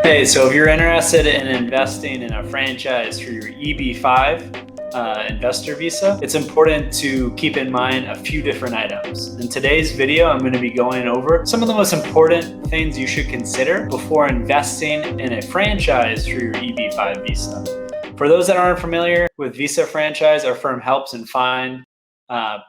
Hey, so if you're interested in investing in a franchise for your EB5 investor visa, it's important to keep in mind a few different items. In today's video, I'm going to be going over some of the most important things you should consider before investing in a franchise for your EB5 visa. For those that aren't familiar with Visa franchise, our firm helps and find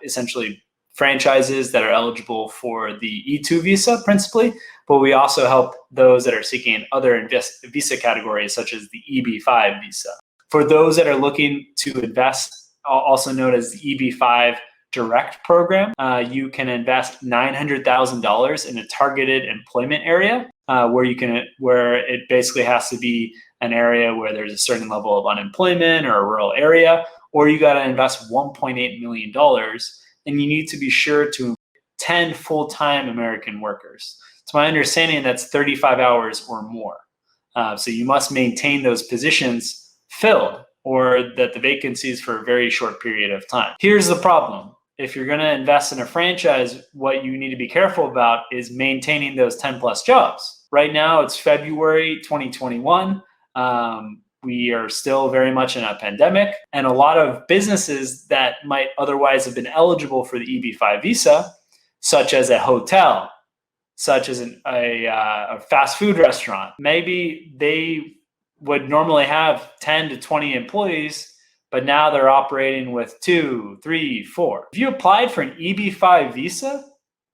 essentially franchises that are eligible for the E2 visa principally, but we also help those that are seeking other visa categories such as the EB5 visa. For those that are looking to invest, also known as the EB5 direct program, you can invest $900,000 in a targeted employment area where it basically has to be an area where there's a certain level of unemployment or a rural area, or you got to invest $1.8 million, and you need to be sure to 10 full-time American workers. To my understanding, that's 35 hours or more. So you must maintain those positions filled, or that the vacancies for a very short period of time. Here's the problem. If you're going to invest in a franchise, what you need to be careful about is maintaining those 10 plus jobs. Right now, it's February 2021. We are still very much in a pandemic, and a lot of businesses that might otherwise have been eligible for the EB5 visa, such as a hotel, such as a fast food restaurant, maybe they would normally have 10 to 20 employees, but now they're operating with 2, 3, 4. If you applied for an EB5 visa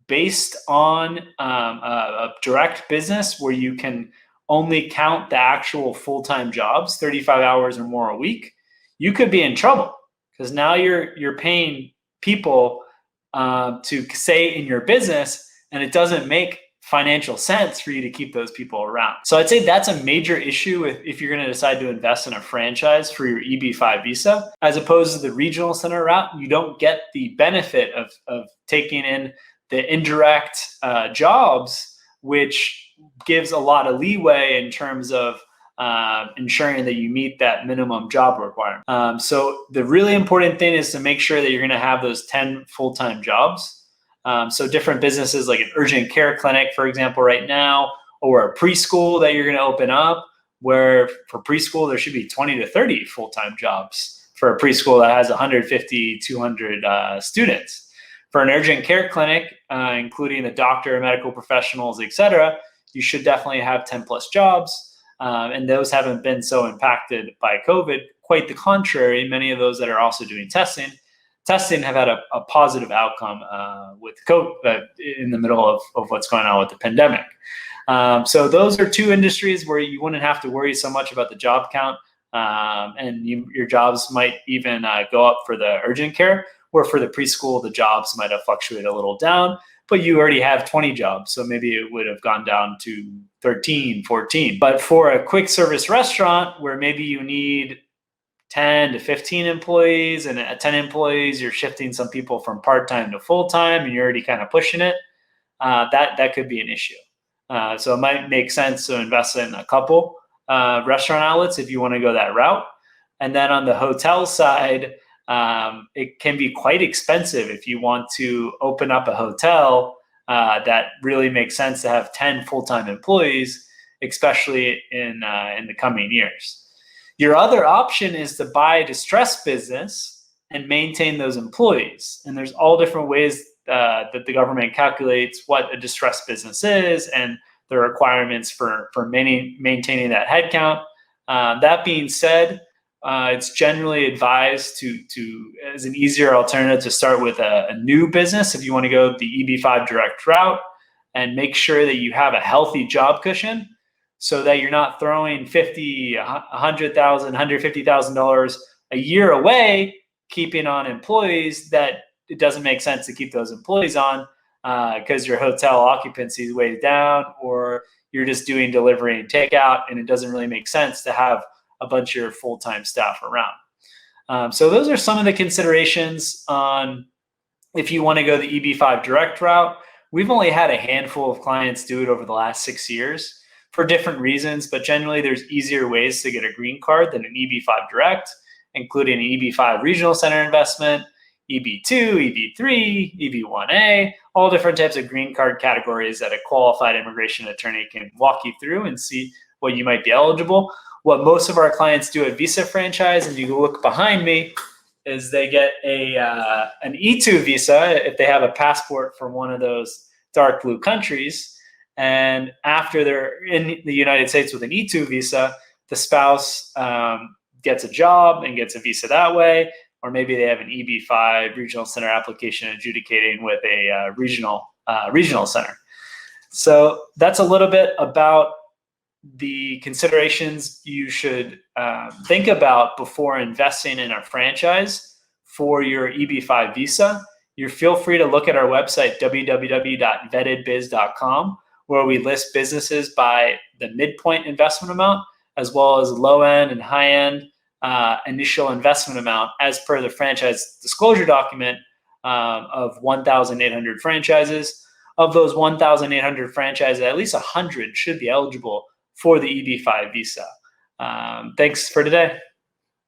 based on a direct business where you can only count the actual full-time jobs, 35 hours or more a week, you could be in trouble, because now you're paying people to stay in your business, and it doesn't make financial sense for you to keep those people around. So I'd say that's a major issue if you're going to decide to invest in a franchise for your EB5 visa. As opposed to the regional center route, you don't get the benefit of taking in the indirect jobs, which gives a lot of leeway in terms of ensuring that you meet that minimum job requirement. So the really important thing is to make sure that you're going to have those 10 full-time jobs. So different businesses like an urgent care clinic, for example, right now, or a preschool that you're going to open up, where for preschool, there should be 20 to 30 full-time jobs for a preschool that has 150, 200 students. For an urgent care clinic, including the doctor, medical professionals, et cetera, you should definitely have 10 plus jobs. And those haven't been so impacted by COVID. Quite the contrary, many of those that are also doing testing have had a positive outcome with COVID in the middle of what's going on with the pandemic. So those are two industries where you wouldn't have to worry so much about the job count, and your jobs might even go up for the urgent care, or for the preschool, the jobs might have fluctuated a little down, but you already have 20 jobs, so maybe it would have gone down to 13, 14. But for a quick service restaurant where maybe you need 10 to 15 employees, and at 10 employees, you're shifting some people from part-time to full-time, and you're already kind of pushing it, that could be an issue. So it might make sense to invest in a couple restaurant outlets if you want to go that route. And then on the hotel side, it can be quite expensive if you want to open up a hotel that really makes sense to have 10 full-time employees, especially in the coming years. Your other option is to buy a distressed business and maintain those employees. And there's all different ways that the government calculates what a distressed business is and the requirements for maintaining that headcount. That being said, it's generally advised to as an easier alternative to start with a new business if you want to go the EB5 direct route, and make sure that you have a healthy job cushion so that you're not throwing $50,000, $100,000, $150,000 a year away, keeping on employees that it doesn't make sense to keep those employees on because your hotel occupancy is way down, or you're just doing delivery and takeout, and it doesn't really make sense to have a bunch of your full-time staff around. So those are some of the considerations on if you want to go the EB5 direct route. We've only had a handful of clients do it over the last 6 years for different reasons, but generally there's easier ways to get a green card than an EB5 direct, including an EB5 regional center investment, EB2, EB3, EB1A, all different types of green card categories that a qualified immigration attorney can walk you through and see what you might be eligible. What most of our clients do at Visa franchise, and you can look behind me, is they get an E2 visa if they have a passport from one of those dark blue countries. And after they're in the United States with an E2 visa, the spouse gets a job and gets a visa that way. Or maybe they have an EB5 regional center application adjudicating with a regional center. So that's a little bit about the considerations you should think about before investing in a franchise for your EB5 visa. You feel free to look at our website, www.vettedbiz.com, where we list businesses by the midpoint investment amount, as well as low end and high end initial investment amount as per the franchise disclosure document of 1,800 franchises. Of those 1,800 franchises, at least 100 should be eligible for the EB5 visa. Thanks for today.